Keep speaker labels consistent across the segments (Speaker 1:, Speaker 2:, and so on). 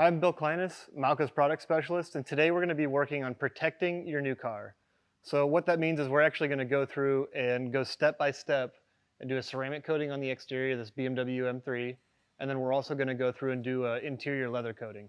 Speaker 1: Hi, I'm Bill Kleinis, Malka's product specialist, and today we're going to be working on protecting your new car. So what that means is we're actually going to go through and go step by step and do a ceramic coating on the exterior of this BMW M3, and then we're also going to go through and do an interior leather coating.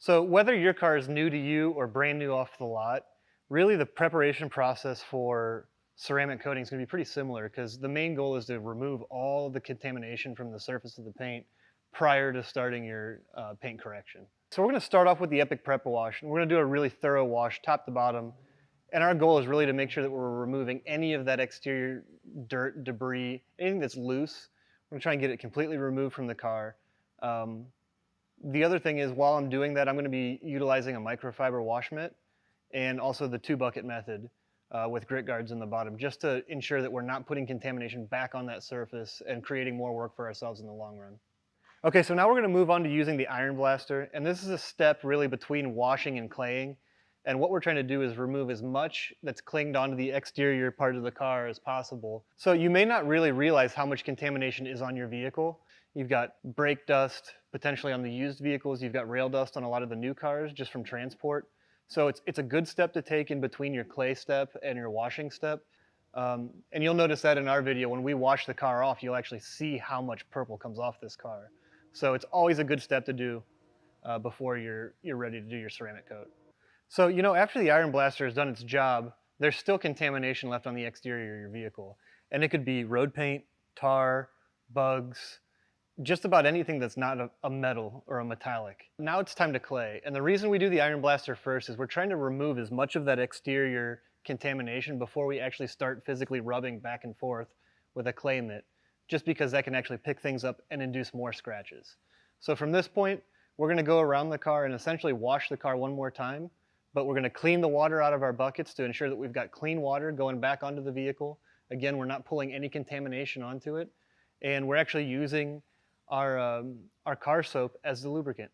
Speaker 1: So whether your car is new to you or brand new off the lot, really the preparation process for ceramic coating is going to be pretty similar because the main goal is to remove all the contamination from the surface of the paint prior to starting your paint correction. So we're going to start off with the Epic Prep Wash, and we're going to do a really thorough wash top to bottom. And our goal is really to make sure that we're removing any of that exterior dirt, debris, anything that's loose. We're going to try and get it completely removed from the car. The other thing is, while I'm doing that, I'm going to be utilizing a microfiber wash mitt and also the 2-bucket method with grit guards in the bottom, just to ensure that we're not putting contamination back on that surface and creating more work for ourselves in the long run. Okay, so now we're going to move on to using the iron blaster, and this is a step really between washing and claying. And what we're trying to do is remove as much that's clinged onto the exterior part of the car as possible. So you may not really realize how much contamination is on your vehicle. You've got brake dust, potentially on the used vehicles. You've got rail dust on a lot of the new cars just from transport. So it's a good step to take in between your clay step and your washing step. And you'll notice that in our video, when we wash the car off, you'll actually see how much purple comes off this car. So it's always a good step to do before you're ready to do your ceramic coat. So, after the iron blaster has done its job, there's still contamination left on the exterior of your vehicle. And it could be road paint, tar, bugs, just about anything that's not a metal or a metallic. Now it's time to clay. And the reason we do the iron blaster first is we're trying to remove as much of that exterior contamination before we actually start physically rubbing back and forth with a clay mitt, just because that can actually pick things up and induce more scratches. So from this point, we're going to go around the car and essentially wash the car one more time, but we're going to clean the water out of our buckets to ensure that we've got clean water going back onto the vehicle. Again, we're not pulling any contamination onto it, and we're actually using our car soap as the lubricant.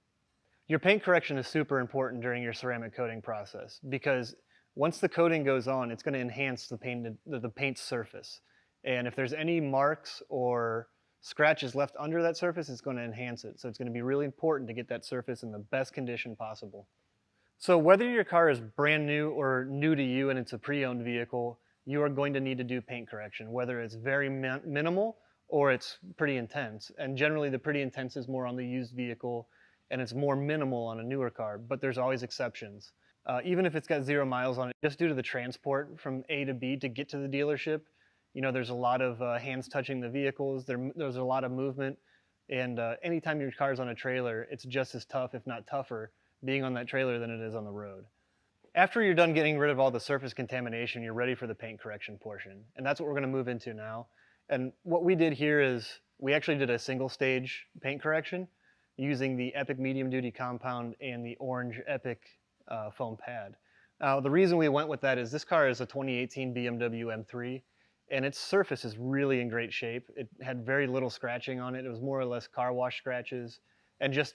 Speaker 1: Your paint correction is super important during your ceramic coating process because once the coating goes on, it's going to enhance the paint surface. And if there's any marks or scratches left under that surface, it's going to enhance it. So it's going to be really important to get that surface in the best condition possible. So whether your car is brand new or new to you and it's a pre-owned vehicle, you are going to need to do paint correction, whether it's very minimal or it's pretty intense. And generally the pretty intense is more on the used vehicle and it's more minimal on a newer car, but there's always exceptions. Even if it's got 0 miles on it, just due to the transport from A to B to get to the dealership, there's a lot of hands touching the vehicles, there's a lot of movement, and anytime your car's on a trailer, it's just as tough, if not tougher, being on that trailer than it is on the road. After you're done getting rid of all the surface contamination, you're ready for the paint correction portion, and that's what we're going to move into now. And what we did here is we actually did a single stage paint correction using the Epic medium duty compound and the orange Epic foam pad. Now the reason we went with that is this car is a 2018 BMW M3, and its surface is really in great shape. It had very little scratching on it. It was more or less car wash scratches and just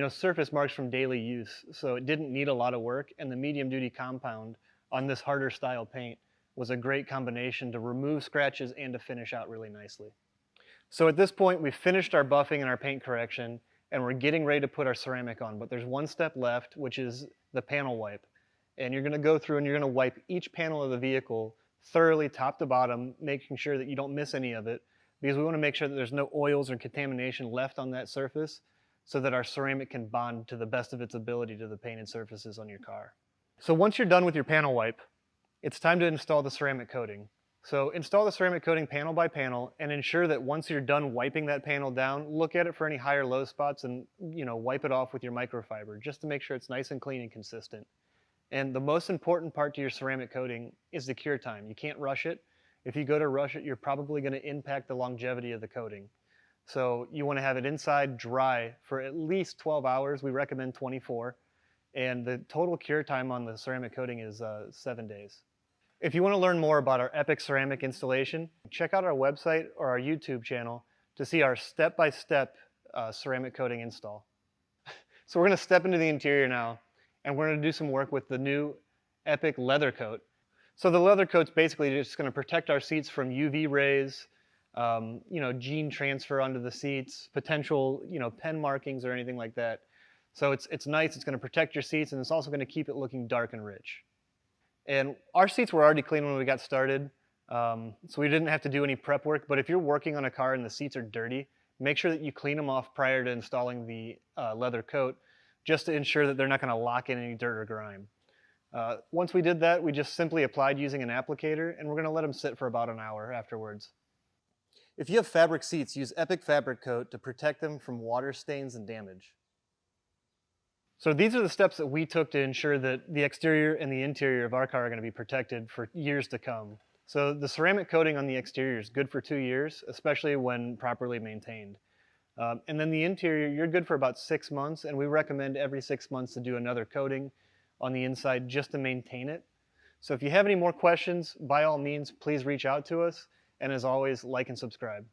Speaker 1: surface marks from daily use. So it didn't need a lot of work, and the medium duty compound on this harder style paint was a great combination to remove scratches and to finish out really nicely. So at this point, we've finished our buffing and our paint correction, and we're getting ready to put our ceramic on, but there's one step left, which is the panel wipe. And you're going to go through and you're going to wipe each panel of the vehicle thoroughly top to bottom, making sure that you don't miss any of it, because we want to make sure that there's no oils or contamination left on that surface so that our ceramic can bond to the best of its ability to the painted surfaces on your car. So once you're done with your panel wipe, it's time to install the ceramic coating. So install the ceramic coating panel by panel and ensure that once you're done wiping that panel down, look at it for any high or low spots and wipe it off with your microfiber just to make sure it's nice and clean and consistent. And the most important part to your ceramic coating is the cure time. You can't rush it. If you go to rush it, you're probably going to impact the longevity of the coating. So you want to have it inside dry for at least 12 hours. We recommend 24. And the total cure time on the ceramic coating is 7 days. If you want to learn more about our Epic ceramic installation, check out our website or our YouTube channel to see our step-by-step ceramic coating install. So we're going to step into the interior now, and we're going to do some work with the new Epic leather coat. So the leather coat's basically just going to protect our seats from UV rays, gene transfer onto the seats, potential, pen markings or anything like that. So it's nice. It's going to protect your seats, and it's also going to keep it looking dark and rich. And our seats were already clean when we got started, so we didn't have to do any prep work. But if you're working on a car and the seats are dirty, make sure that you clean them off prior to installing the leather coat, just to ensure that they're not going to lock in any dirt or grime. Once we did that, we just simply applied using an applicator, and we're going to let them sit for about an hour afterwards. If you have fabric seats, use Epic Fabric Coat to protect them from water stains and damage. So these are the steps that we took to ensure that the exterior and the interior of our car are going to be protected for years to come. So the ceramic coating on the exterior is good for 2 years, especially when properly maintained. And then the interior, you're good for about 6 months, and we recommend every 6 months to do another coating on the inside just to maintain it. So if you have any more questions, by all means, please reach out to us. And as always, like and subscribe.